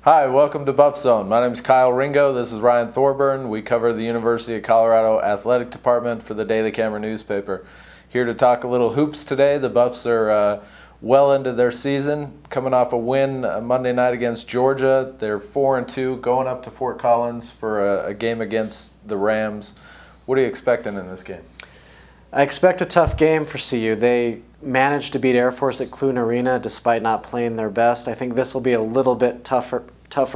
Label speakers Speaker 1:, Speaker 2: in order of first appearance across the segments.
Speaker 1: Hi, welcome to Buffzone. My name is Kyle Ringo. This is Ryan Thorburn. We cover the University of Colorado Athletic Department for the Daily Camera newspaper. Here to talk a little hoops today. The Buffs are well into their season, coming off a win Monday night against Georgia. They're 4-2, going up to Fort Collins for a game against the Rams. What are you expecting in this game?
Speaker 2: I expect a tough game for CU. They managed to beat Air Force at Clune Arena despite not playing their best. I think this will be a little bit tougher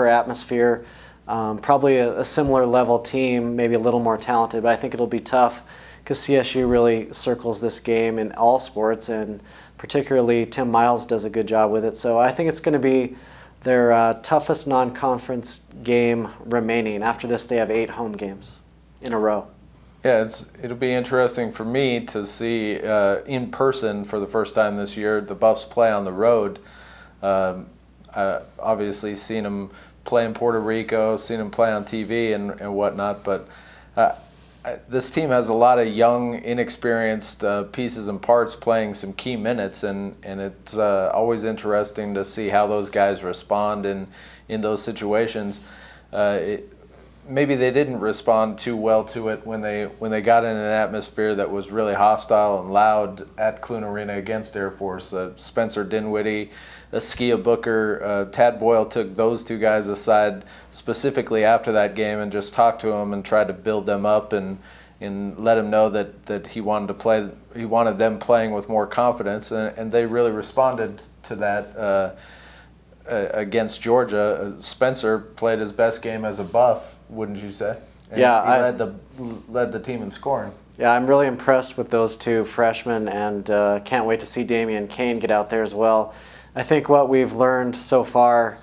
Speaker 2: atmosphere. Probably a similar level team, maybe a little more talented, but I think it'll be tough because CSU really circles this game in all sports, and particularly Tim Miles does a good job with it. So I think it's going to be their toughest non-conference game remaining. After this, they have 8 home games in a row.
Speaker 1: Yeah, it'll be interesting for me to see in person for the first time this year the Buffs play on the road. Obviously seen them play in Puerto Rico, seen them play on TV and whatnot, but this team has a lot of young, inexperienced pieces and parts playing some key minutes, and it's always interesting to see how those guys respond in those situations. Maybe they didn't respond too well to it when they got in an atmosphere that was really hostile and loud at Clune Arena against Air Force. Spencer Dinwiddie, Askia Booker, Tad Boyle took those two guys aside specifically after that game and just talked to them and tried to build them up and let them know that he wanted them playing with more confidence, and they really responded to that. Against Georgia, Spencer played his best game as a Buff, wouldn't you say? And
Speaker 2: yeah,
Speaker 1: he led the team in scoring.
Speaker 2: Yeah, I'm really impressed with those two freshmen, and can't wait to see Damian Kane get out there as well. I think what we've learned so far,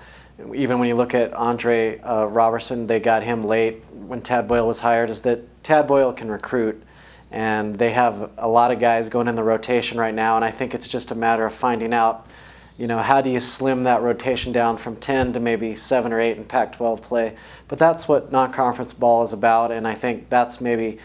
Speaker 2: even when you look at Andre Roberson, they got him late when Tad Boyle was hired, is that Tad Boyle can recruit, and they have a lot of guys going in the rotation right now, and I think it's just a matter of finding out, you know, how do you slim that rotation down from 10 to maybe 7 or 8 in Pac-12 play? But that's what non-conference ball is about, and I think that's maybe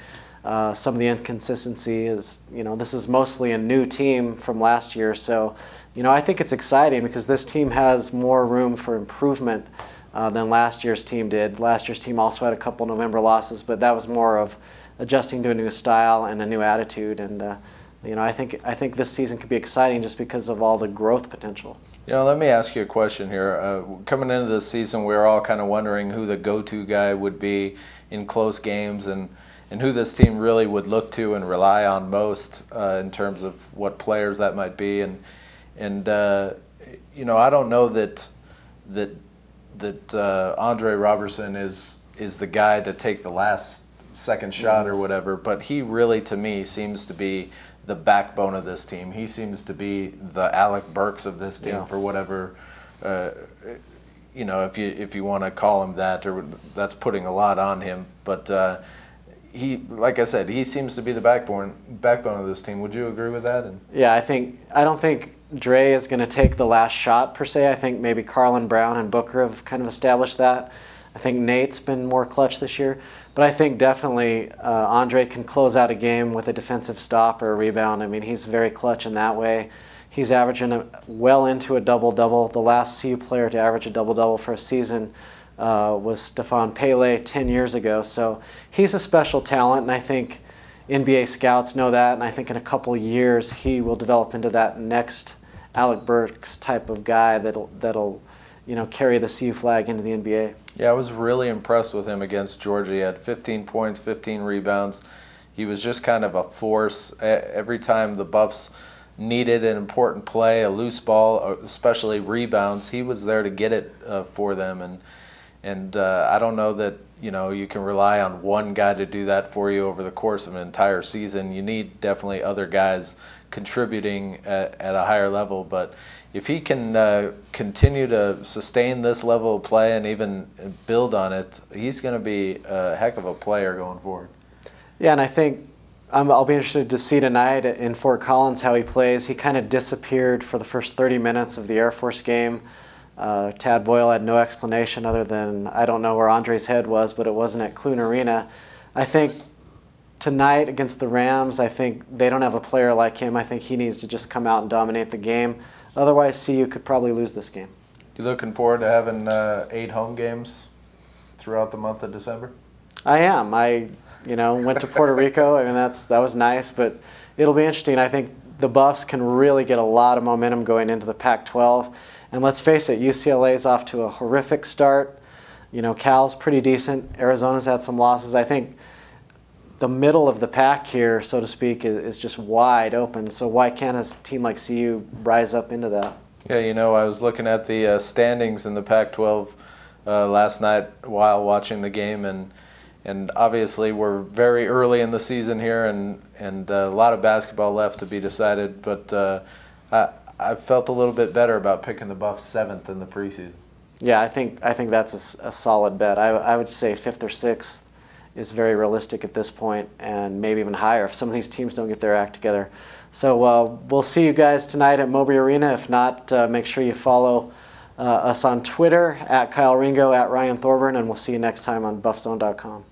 Speaker 2: some of the inconsistency is, you know, this is mostly a new team from last year. So, you know, I think it's exciting because this team has more room for improvement than last year's team did. Last year's team also had a couple November losses, but that was more of adjusting to a new style and a new attitude. And you know, I think this season could be exciting just because of all the growth potential.
Speaker 1: You know, let me ask you a question here. Coming into this season, we were all kind of wondering who the go-to guy would be in close games and who this team really would look to and rely on most in terms of what players that might be. And you know, I don't know that Andre Roberson is the guy to take the second shot or whatever, but he really, to me, seems to be the backbone of this team. He seems to be the Alec Burks of this team, for whatever, you know, if you want to call him that, or that's putting a lot on him. But he, like I said, he seems to be the backbone of this team. Would you agree with that?
Speaker 2: Yeah, I don't think Dre is going to take the last shot per se. I think maybe Carlin Brown and Booker have kind of established that. I think Nate's been more clutch this year. But I think definitely Andre can close out a game with a defensive stop or a rebound. I mean, he's very clutch in that way. He's averaging well into a double-double. The last CU player to average a double-double for a season was Stefan Pele 10 years ago. So he's a special talent, and I think NBA scouts know that, and I think in a couple years he will develop into that next Alec Burks type of guy that'll you know, carry the CU flag into the NBA.
Speaker 1: Yeah, I was really impressed with him against Georgia. He had 15 points, 15 rebounds. He was just kind of a force. Every time the Buffs needed an important play, a loose ball, especially rebounds, he was there to get it for them. And I don't know that, you know, you can rely on one guy to do that for you over the course of an entire season. You need definitely other guys contributing at a higher level, but if he can continue to sustain this level of play and even build on it, he's going to be a heck of a player going forward.
Speaker 2: Yeah, and I think I'll be interested to see tonight in Fort Collins how he plays. He kind of disappeared for the first 30 minutes of the Air Force game. Tad Boyle had no explanation other than, I don't know where Andre's head was, but it wasn't at Clune Arena. I think tonight against the Rams, I think they don't have a player like him. I think he needs to just come out and dominate the game. Otherwise, CU could probably lose this game.
Speaker 1: You looking forward to having 8 home games throughout the month of December?
Speaker 2: I am. I went to Puerto Rico. I mean, that was nice, but it'll be interesting. I think the Buffs can really get a lot of momentum going into the Pac-12. And let's face it, UCLA's off to a horrific start. Cal's pretty decent. Arizona's had some losses. I think the middle of the pack here, so to speak, is just wide open. So why can't a team like CU rise up into that?
Speaker 1: Yeah, I was looking at the standings in the Pac-12 last night while watching the game, and obviously we're very early in the season here, and a lot of basketball left to be decided. But I felt a little bit better about picking the Buffs 7th in the preseason.
Speaker 2: Yeah, I think that's a solid bet. I would say 5th or 6th is very realistic at this point, and maybe even higher if some of these teams don't get their act together. So we'll see you guys tonight at Moby Arena. If not, make sure you follow us on Twitter, at Kyle Ringo, at Ryan Thorburn, and we'll see you next time on Buffzone.com.